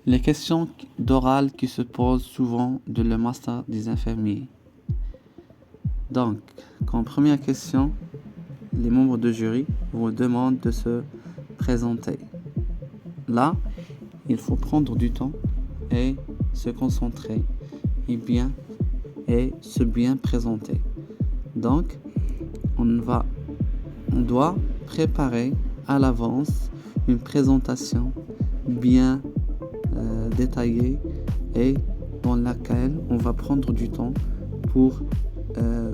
Les questions d'oral qui se posent souvent dans le master des infirmiers. Donc, comme première question, les membres de jury vous demandent de se présenter. Là, il faut prendre du temps et se concentrer et se bien présenter. Donc, on doit préparer à l'avance une présentation bien détaillée et dans laquelle on va prendre du temps pour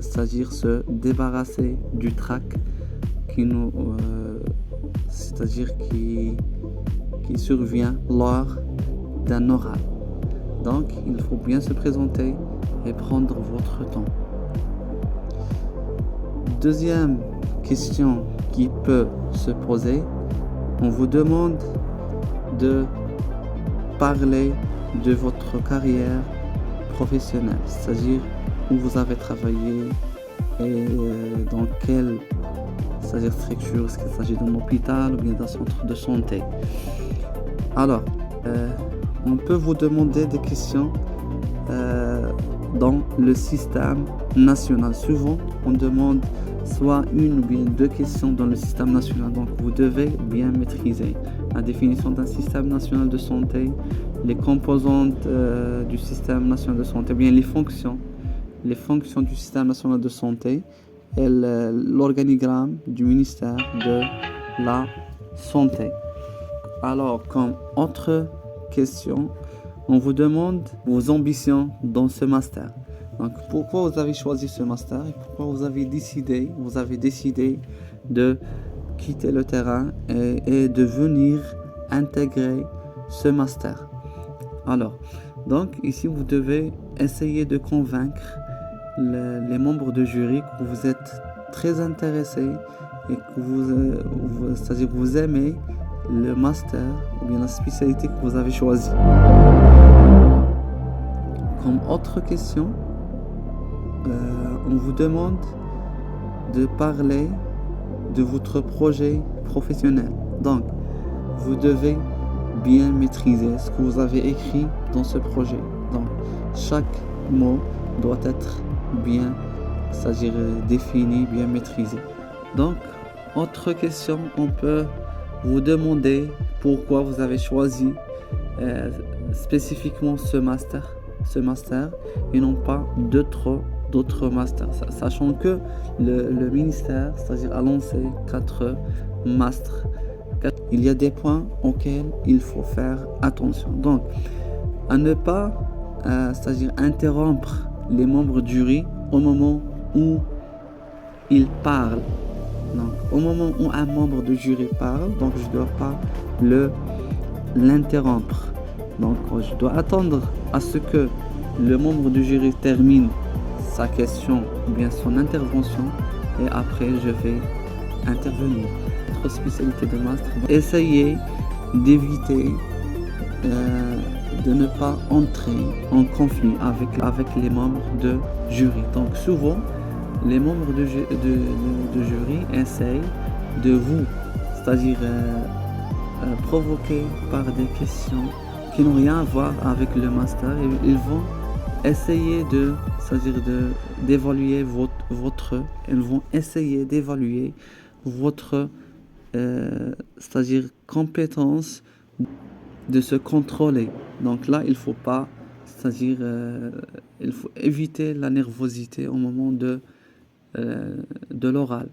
c'est-à-dire se débarrasser du trac qui survient lors d'un oral. Donc, il faut bien se présenter et prendre votre temps. Deuxième question qui peut se poser, on vous demande de parler de votre carrière professionnelle, c'est-à-dire où vous avez travaillé et dans quelle structure, est-ce qu'il s'agit d'un hôpital ou bien d'un centre de santé. Alors, on peut vous demander des questions dans le système national. Souvent, on demande soit une ou bien deux questions dans le système national. Donc, vous devez bien maîtriser la définition d'un système national de santé, les composantes du système national de santé, bien les fonctions du système national de santé et l'organigramme du ministère de la Santé. Alors, comme autre question, on vous demande vos ambitions dans ce master. Donc, pourquoi vous avez choisi ce master et pourquoi vous avez décidé de quitter le terrain et de venir intégrer ce master. Alors, donc ici, vous devez essayer de convaincre les membres de jury que vous êtes très intéressés et que c'est-à-dire que vous aimez le master ou bien la spécialité que vous avez choisie. Comme autre question, on vous demande de parler de votre projet professionnel. Donc, vous devez bien maîtriser ce que vous avez écrit dans ce projet. Donc, chaque mot doit être bien, c'est-à-dire défini, bien maîtrisé. Donc, autre question, on peut vous demander pourquoi vous avez choisi spécifiquement ce master et non pas d'autres masters, sachant que le ministère, c'est-à-dire a lancé 4 masters. Il y a des points auxquels il faut faire attention. Donc, à ne pas c'est-à-dire interrompre les membres du jury au moment où ils parlent. Donc, au moment où un membre du jury parle, donc je ne dois pas l'interrompre. Donc, je dois attendre à ce que le membre du jury termine sa question ou bien son intervention et après je vais intervenir. Notre spécialité de master, essayez d'éviter de ne pas entrer en conflit avec les membres de jury. Donc souvent, les membres de jury essayent de vous, c'est-à-dire provoquer par des questions qui n'ont rien à voir avec le master et ils vont essayer d'évaluer votre c'est-à-dire compétence de se contrôler. Donc là, il faut pas, c'est-à-dire il faut éviter la nervosité au moment de l'oral.